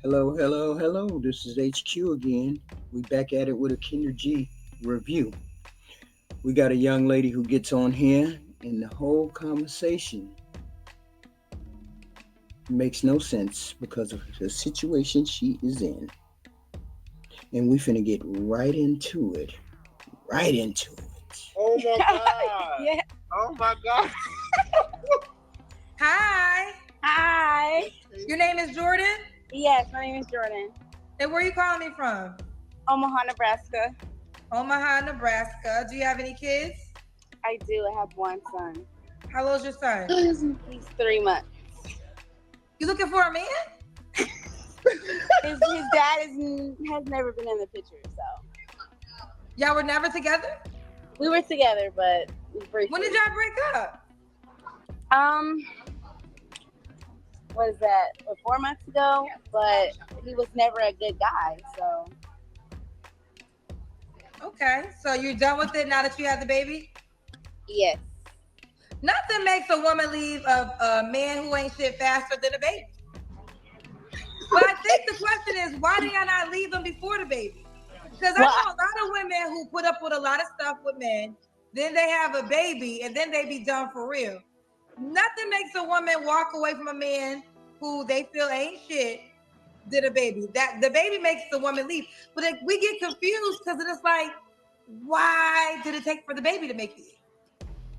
Hello, hello, hello. This is HQ again. We back at it with a Kinder G review. We got a young lady who gets on here, and the whole conversation makes no sense because of the situation she is in. And we finna get right into it. Right into it. Oh my god! Yeah. Oh my god! Hi. Hi. Your name is Jordan? Yes, my name is Jordan. And where are you calling me from? Omaha, Nebraska. Omaha, Nebraska. Do you have any kids? I do. I have one son. How old's your son? He's 3 months. You looking for a man? His dad has never been in the picture, so Y'all were never together? we were together, but briefly. When did y'all break up? What is that? 4 months ago, but he was never a good guy, so Okay. So you're done with it now that you have the baby? yes. Nothing makes a woman leave a man who ain't shit faster than a baby. But I think the question is, why do y'all not leave them before the baby? Because I know a lot of women who put up with a lot of stuff with men, then they have a baby, and then they be done for real. Nothing makes a woman walk away from a man who they feel ain't shit than a baby. That the baby makes the woman leave. But we get confused because it's like, why did it take for the baby to make you leave?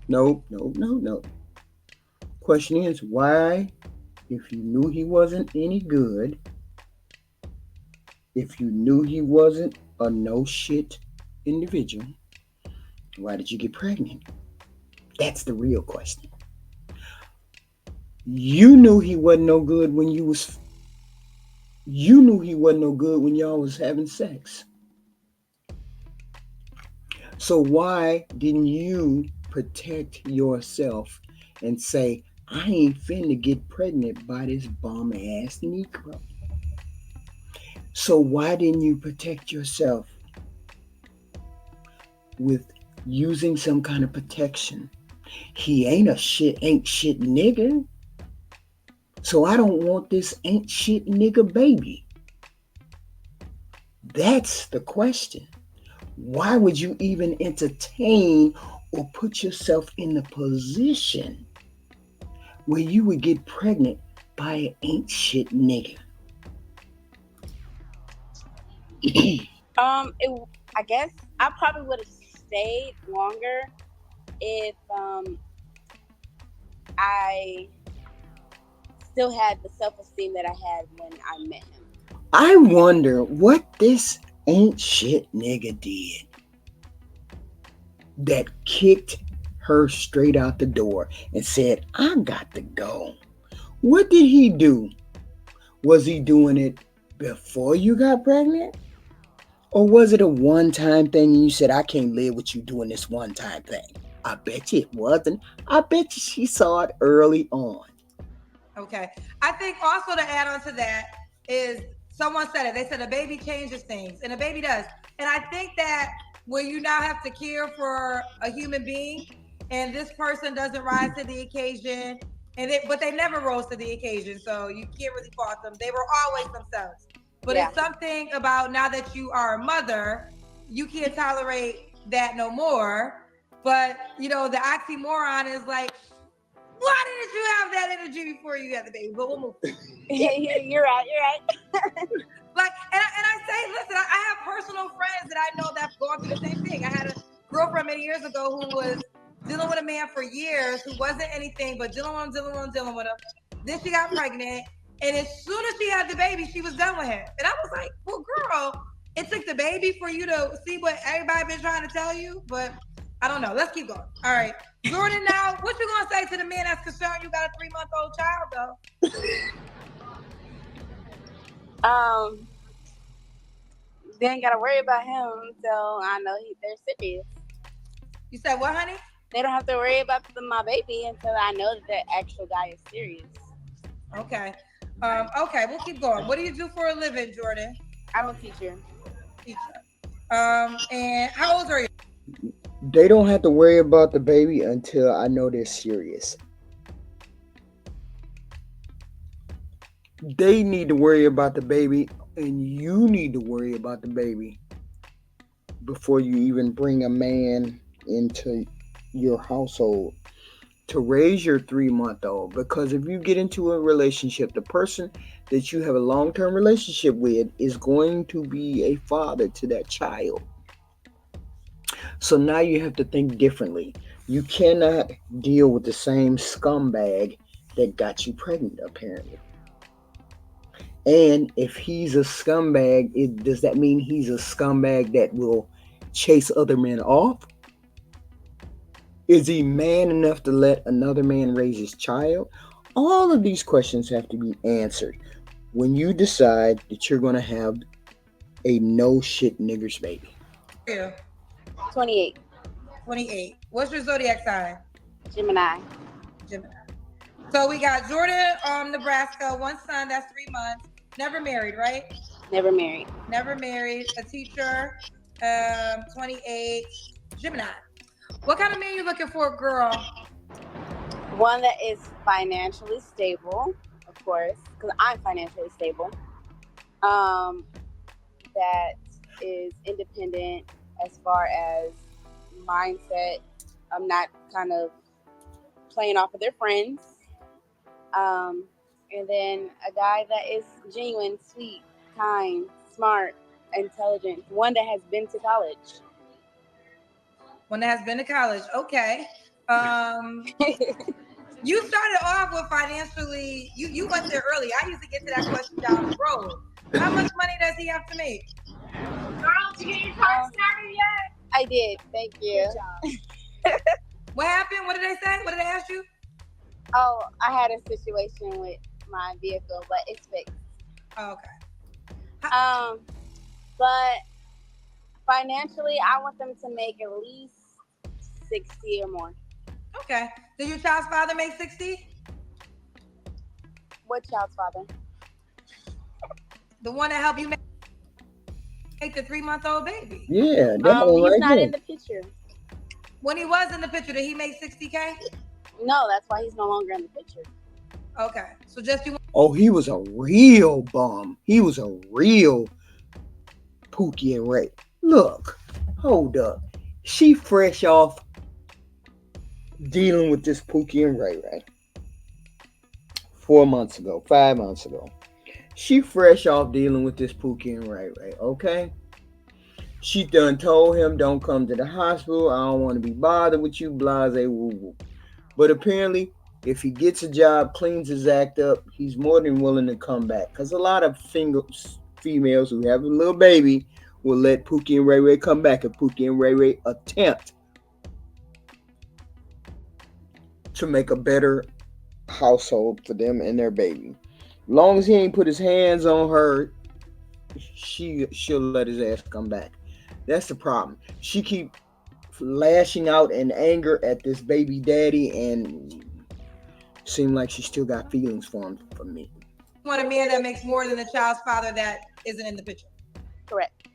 No. Question is, why, if you knew he wasn't any good, if you knew he wasn't a no shit individual, why did you get pregnant? That's the real question. You knew he wasn't no good when you knew he wasn't no good when y'all was having sex. So why didn't you protect yourself and say, I ain't finna get pregnant by this bum ass Negro? So why didn't you protect yourself with using some kind of protection? He ain't shit nigga. So I don't want this ain't shit nigga baby. That's the question. Why would you even entertain or put yourself in the position where you would get pregnant by an ain't shit nigga? I guess I probably would have stayed longer if I still had the self-esteem that I had when I met him. I wonder what this ain't shit nigga did that kicked her straight out the door and said, I got to go. What did he do? Was he doing it before you got pregnant? Or was it a one-time thing and you said, I can't live with you doing this one-time thing? I bet you it wasn't. I bet you she saw it early on. Okay. I think also to add on to that is someone said it. They said a baby changes things, and a baby does. And I think that when you now have to care for a human being, and this person doesn't rise to the occasion, but they never rose to the occasion, so you can't really fault them. They were always themselves. But it's something about now that you are a mother, you can't tolerate that no more. But the oxymoron is like, why didn't you have that energy before you had the baby? But we'll move. You're right. Like, and I say, listen, I have personal friends that I know that's going through the same thing. I had a girlfriend many years ago who was dealing with a man for years who wasn't anything but dealing with him. Then she got pregnant, and as soon as she had the baby, she was done with him. And I was like, well, girl, it took the baby for you to see what everybody been trying to tell you, but I don't know. Let's keep going. All right. Jordan, now, what you going to say to the man that's concerned you got a 3-month-old child, though? They ain't got to worry about him until I know they're serious. You said what, honey? They don't have to worry about my baby until I know that the actual guy is serious. Okay. Okay, we'll keep going. What do you do for a living, Jordan? I'm a teacher. And how old are you? They don't have to worry about the baby until I know they're serious. They need to worry about the baby, and you need to worry about the baby before you even bring a man into your household to raise your 3 month old. Because if you get into a relationship, the person that you have a long term relationship with is going to be a father to that child. So now you have to think differently. You cannot deal with the same scumbag that got you pregnant, apparently. And if he's a scumbag, does that mean he's a scumbag that will chase other men off? Is he man enough to let another man raise his child? All of these questions have to be answered when you decide that you're going to have a no shit niggers baby. How old are you? 28. 28. What's your zodiac sign? Gemini. Gemini. So we got Jordan, Nebraska, one son, that's 3 months. Never married, right? Never married. Never married. A teacher, 28. Gemini. What kind of man you looking for, girl? One that is financially stable, of course, because I'm financially stable. That is independent as far as mindset. I'm not kind of playing off of their friends. And then a guy that is genuine, sweet, kind, smart, intelligent. One that has been to college. One that has been to college. Okay. You started off with financially. You went there early. I used to get to that question down the road. How much money does he have to make? Girl, did you get your card started yet? I did. Thank you. What happened? What did they say? What did they ask you? Oh, I had a situation with my vehicle, but it's fixed. Oh, okay. But financially, I want them to make at least 60 or more. Okay. Did your child's father make 60? What child's father? The one that helped you make the 3-month-old baby. Yeah, that one He's right not there. in the picture. When he was in the picture, did he make 60K? No, that's why he's no longer in the picture. Okay. So just you. Oh, he was a real bum. He was a real Pookie and Ray. Look, hold up. She fresh off dealing with this Pookie and Ray, right? 4 months ago, 5 months ago. She fresh off dealing with this Pookie and Ray, right? Okay? She done told him, don't come to the hospital. I don't want to be bothered with you, blase, woo woo. But apparently, if he gets a job, cleans his act up, he's more than willing to come back. Because a lot of females who have a little baby will let Pookie and Ray Ray come back if Pookie and Ray Ray attempt to make a better household for them and their baby. Long as he ain't put his hands on her, she'll let his ass come back. That's the problem. She keep lashing out in anger at this baby daddy and seem like she still got feelings for him for me. You want a man that makes more than the child's father that isn't in the picture. Correct.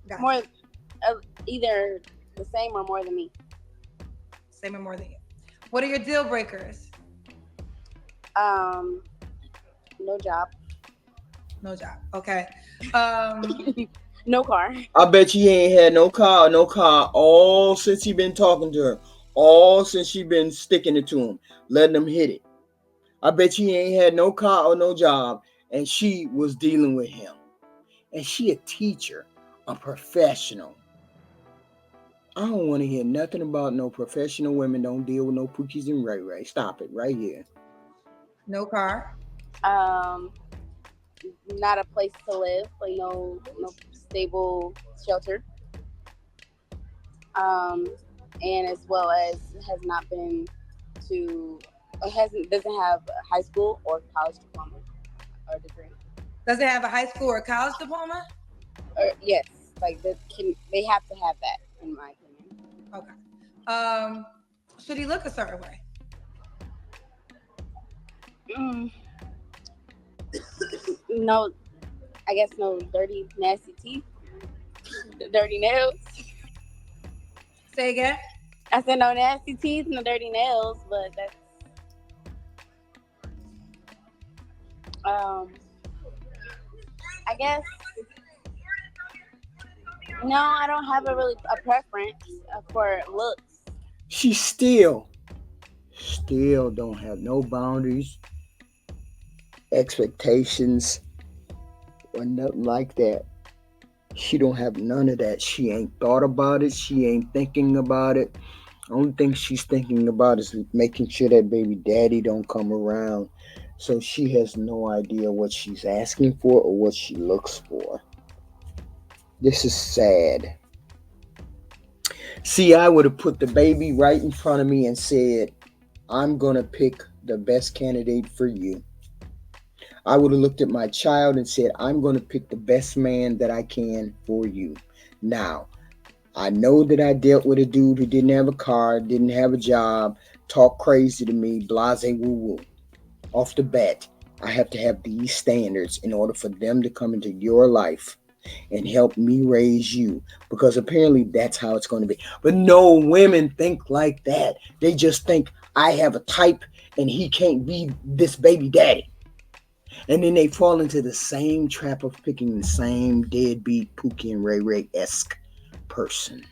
Gotcha. More, either the same or more than me. Same or more than you. What are your deal breakers? No job. No job. Okay. No car. I bet you ain't had no car all since he been talking to her. All since she been sticking it to him, letting him hit it. I bet you ain't had no car or no job, and she was dealing with him. And she a teacher, a professional. I don't want to hear nothing about no professional women don't deal with no Pookies and Ray Ray. Stop it right here. No car. Not a place to live, like no stable shelter. And as well as has not been to, doesn't have a high school or college diploma or degree. Does it have a high school or college diploma? Yes, like they have to have that in my opinion. Okay. Should he look a certain way? No, I guess no dirty, nasty teeth, dirty nails. Say again. I said no nasty teeth, no dirty nails, but that's I guess no, I don't have a preference for looks. She still don't have no boundaries, expectations, or nothing like that. She don't have none of that. She ain't thought about it. She ain't thinking about it. Only thing she's thinking about is making sure that baby daddy don't come around. So she has no idea what she's asking for or what she looks for. This is sad. See, I would have put the baby right in front of me and said, I'm going to pick the best candidate for you. I would have looked at my child and said, I'm going to pick the best man that I can for you. Now, I know that I dealt with a dude who didn't have a car, didn't have a job, talked crazy to me, blase woo woo. Off the bat, I have to have these standards in order for them to come into your life and help me raise you, because apparently that's how it's going to be. But no, women think like that. They just think I have a type and he can't be this baby daddy. And then they fall into the same trap of picking the same deadbeat Pookie and Ray Ray-esque person.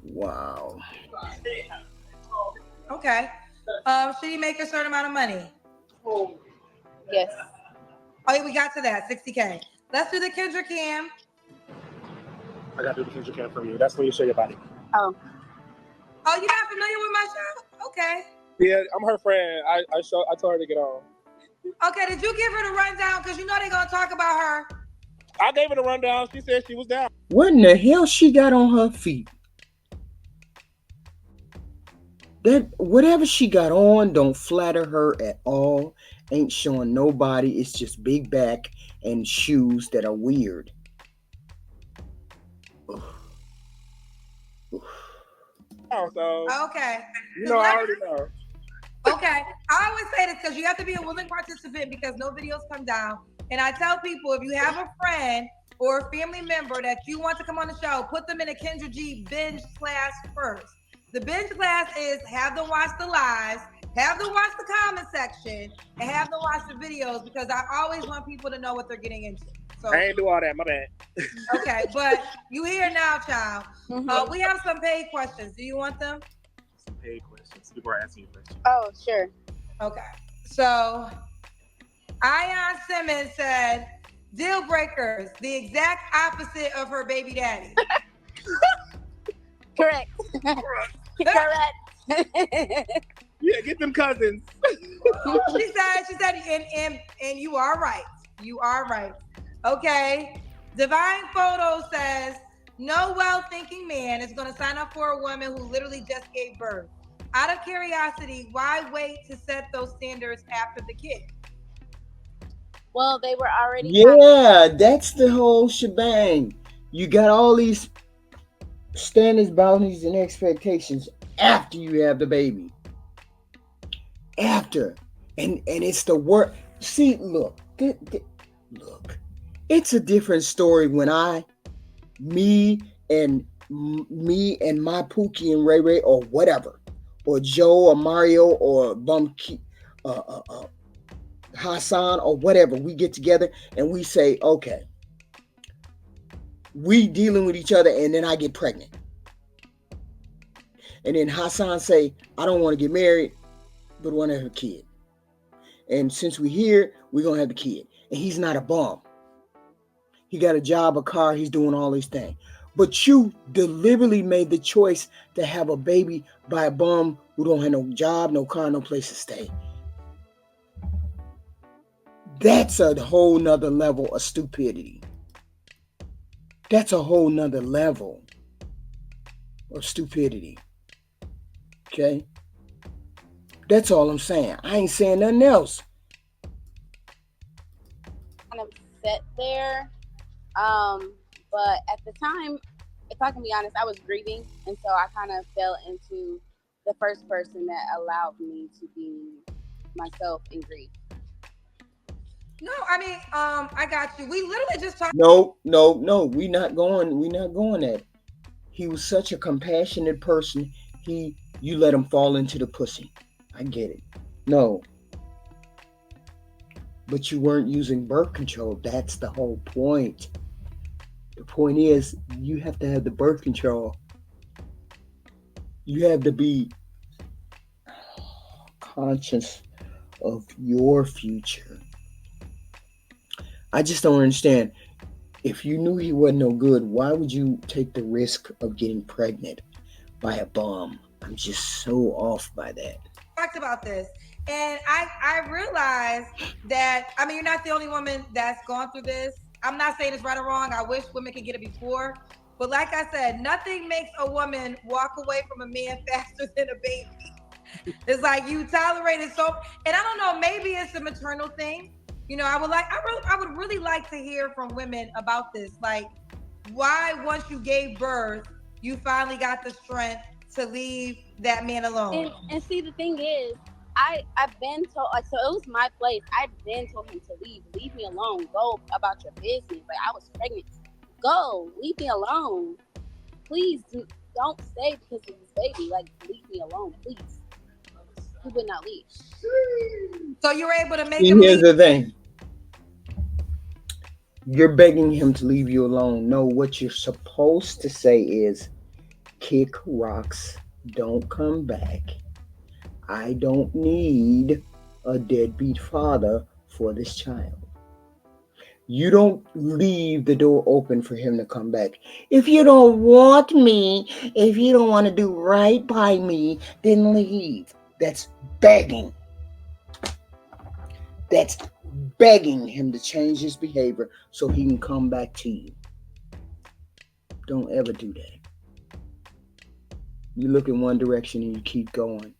Wow. Okay. Should he make a certain amount of money? Yes. Oh, yeah, we got to that. 60K. Let's do the Kendra Cam. I got to do the Kendra Cam from you. That's when you show your body. Oh. Oh, you're not familiar with my show? Okay. Yeah, I'm her friend. I told her to get on. Okay, did you give her the rundown? Because you know they're going to talk about her. I gave her the rundown. She said she was down. What in the hell she got on her feet? That whatever she got on don't flatter her at all. Ain't showing nobody. It's just big back and shoes that are weird. Oof. Oof. Oh, so Okay. you know, I already know. Okay. I always say this because you have to be a willing participant because no videos come down. And I tell people, if you have a friend or a family member that you want to come on the show, put them in a Kendra G binge class first. The binge class is have them watch the lives, have them watch the comment section, and have them watch the videos because I always want people to know what they're getting into. So I ain't do all that. My bad. okay, but you here now, child. Mm-hmm. We have some paid questions. Do you want them? Some paid questions. People are asking you questions. Oh, sure. Okay. So Ion Simmons said, deal breakers, the exact opposite of her baby daddy. Correct. Correct. Yeah, get them cousins. She said, and you are right. You are right. Okay. Divine Photo says, no well-thinking man is going to sign up for a woman who literally just gave birth. Out of curiosity, why wait to set those standards after the kid? Well, they were already. Yeah, that's the whole shebang. You got all these standards, boundaries, and expectations after you have the baby. After. And it's the work. See, look. Look. It's a different story when me and my Pookie and Ray Ray or whatever, or Joe or Mario or Hassan or whatever, we get together and we say, okay, we dealing with each other, and then I get pregnant. And then Hassan say, I don't want to get married, but want to have a kid. And since we're here, we're going to have the kid. And he's not a bum. He got a job, a car, he's doing all these things. But you deliberately made the choice to have a baby by a bum who don't have no job, no car, no place to stay. That's a whole nother level of stupidity. That's a whole nother level of stupidity. Okay? That's all I'm saying. I ain't saying nothing else. Kind of set there. But at the time, if I can be honest, I was grieving. And so I kind of fell into the first person that allowed me to be myself in grief. No, I mean, I got you. We literally just talked. No. We not going that. He was such a compassionate person. You let him fall into the pussy. I get it. No. But you weren't using birth control. That's the whole point. The point is, you have to have the birth control. You have to be conscious of your future. I just don't understand. If you knew he wasn't no good, why would you take the risk of getting pregnant by a bum? I'm just so off by that. Talked about this, and I realized that you're not the only woman that's gone through this. I'm not saying it's right or wrong. I wish women could get it before, but like I said, nothing makes a woman walk away from a man faster than a baby. It's like you tolerate it so, and I don't know. Maybe it's a maternal thing. I would really like to hear from women about this. Like, why once you gave birth, you finally got the strength to leave that man alone. And see, the thing is, I've been told, like, so it was my place. I've been told him to leave me alone, go about your business. Like, I was pregnant, go, leave me alone, please don't stay because of this baby. Like, leave me alone, please. He would not leave. So you were able to make See, him here's leave. the thing. You're begging him to leave you alone. No, what you're supposed to say is, kick rocks, don't come back. I don't need a deadbeat father for this child. You don't leave the door open for him to come back. If you don't want me, if you don't want to do right by me, then leave. That's begging. That's begging him to change his behavior so he can come back to you. Don't ever do that. You look in one direction and you keep going.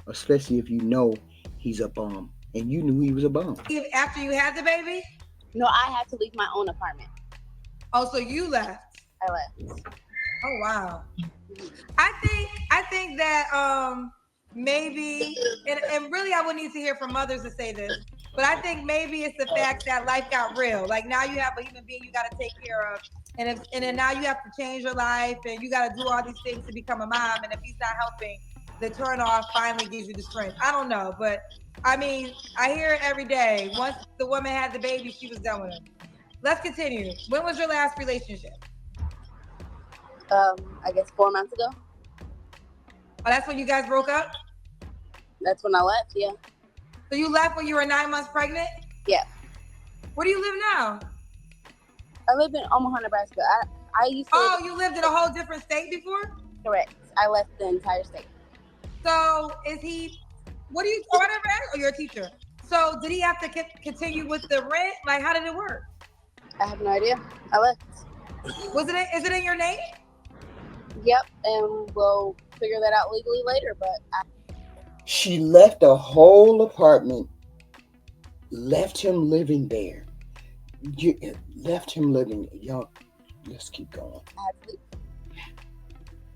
Especially if you know he's a bum. And you knew he was a bum. After you had the baby? No, I had to leave my own apartment. Oh, so you left. I left. Oh wow. I think that maybe and really I would need to hear from mothers to say this, but I think maybe it's the fact that life got real. Like now you have a human being you got to take care of, and then now you have to change your life and you got to do all these things to become a mom. And if he's not helping, the turn off finally gives you the strength. I don't know, but I mean I hear it every day. Once the woman had the baby, she was done with him. Let's continue. When was your last relationship? I guess 4 months ago. Oh, that's when you guys broke up? That's when I left, yeah. So you left when you were 9 months pregnant? Yeah. Where do you live now? I live in Omaha, Nebraska. I used to. Oh, you lived in a whole different state before? Correct. I left the entire state. So is he, what do you, whatever, oh, you're a teacher. So did he have to continue with the rent? Like, how did it work? I have no idea. I left. Is it in your name? Yep, and we'll figure that out legally later, but She left a whole apartment, left him living there. Left him living. Y'all, let's keep going. I had to leave.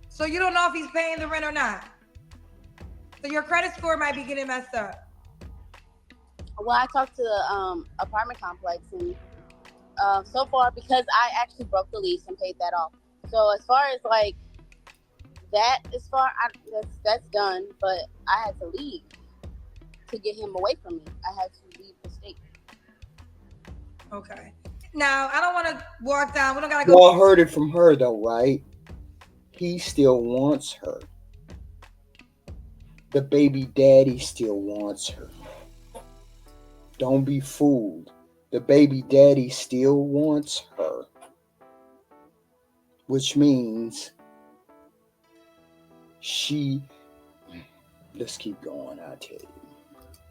So you don't know if he's paying the rent or not. So your credit score might be getting messed up. Well, I talked to the apartment complex, and so far, because I actually broke the lease and paid that off. So as far as like that, that's done. But I had to leave to get him away from me. I had to leave the state. Okay. Now I don't want to walk down. We don't gotta go. Y'all heard it from her though, right? He still wants her. The baby daddy still wants her. Don't be fooled. The baby daddy still wants her. Which means let's keep going, I'll tell you.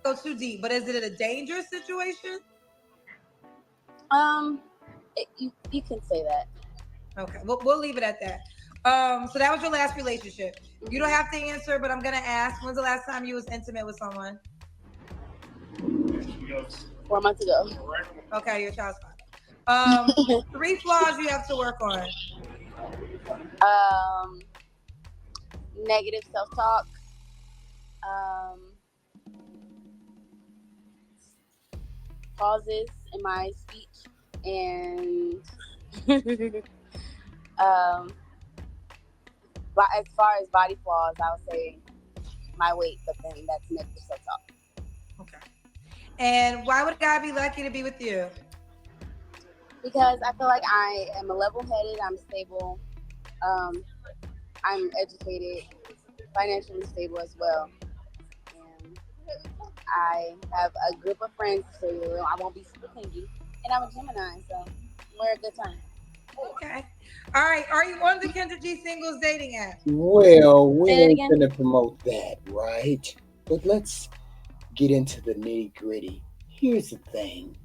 Go too deep, but is it a dangerous situation? You can say that. Okay, we'll leave it at that. So that was your last relationship. You don't have to answer, but I'm gonna ask. When's the last time you was intimate with someone? 4 months ago. Okay, your child's father. 3 flaws you have to work on. Negative self-talk. Pauses in my speech, and but as far as body flaws, I would say my weight, but then that's negative self-talk. Okay. And why would a guy be lucky to be with you? Because I feel like I am level-headed. I'm stable. Um, I'm educated, financially stable as well, and I have a group of friends, so I won't be super clingy. And I'm a Gemini, so we're a good time. Okay. All right. Are you on the Kendra G singles dating app? Well, we Say that ain't again. gonna promote that, right? But let's get into the nitty gritty. Here's the thing.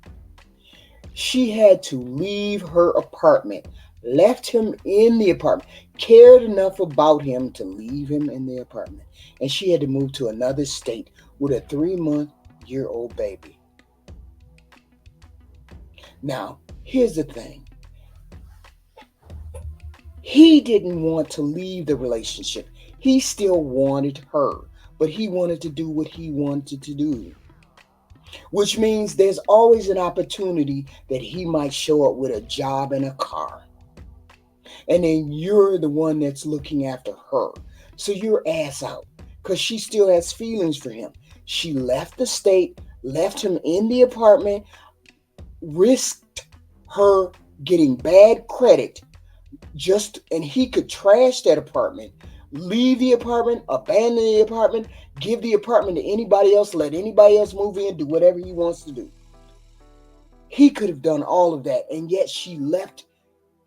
She had to leave her apartment, left him in the apartment, cared enough about him to leave him in the apartment. And she had to move to another state with a 3-month-year old baby. Now, here's the thing. He didn't want to leave the relationship. He still wanted her, but he wanted to do what he wanted to do, which means there's always an opportunity that he might show up with a job and a car. And then you're the one that's looking after her. So you're ass out because she still has feelings for him. She left the state, left him in the apartment, risked her getting bad credit and he could trash that apartment, leave the apartment, abandon the apartment, give the apartment to anybody else, let anybody else move in, do whatever he wants to do. He could have done all of that, and yet she left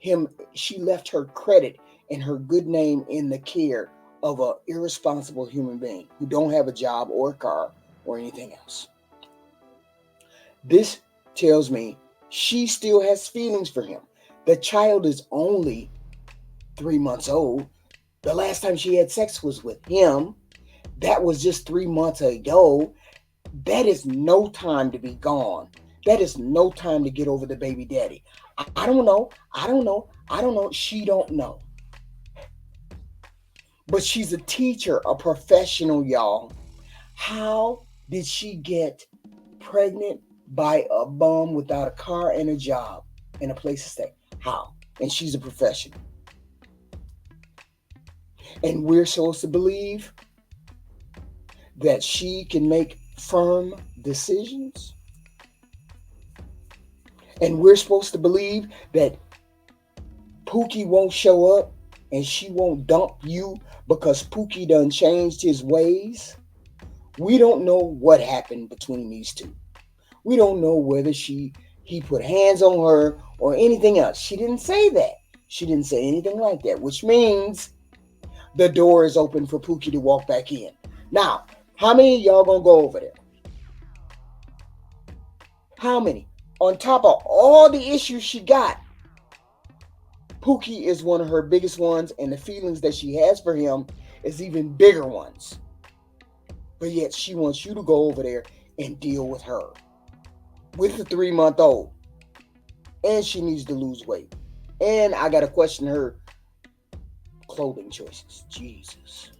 her credit and her good name in the care of an irresponsible human being who don't have a job or a car or anything else. This tells me she still has feelings for him. The child is only 3 months old. The last time she had sex was with him. That was just 3 months ago. That is no time to be gone. That is no time to get over the baby daddy. I don't know. I don't know. I don't know. She don't know. But she's a teacher, a professional, y'all. How did she get pregnant by a bum without a car and a job and a place to stay? How? And she's a professional. And we're supposed to believe that she can make firm decisions. And we're supposed to believe that Pookie won't show up and she won't dump you because Pookie done changed his ways. We don't know what happened between these two. We don't know whether he put hands on her or anything else. She didn't say that. She didn't say anything like that, which means the door is open for Pookie to walk back in. Now, how many of y'all gonna go over there? How many? On top of all the issues she got, Pookie is one of her biggest ones, and the feelings that she has for him is even bigger ones. But yet she wants you to go over there and deal with her. With the 3-month-old. And she needs to lose weight. And I gotta question her clothing choices. Jesus.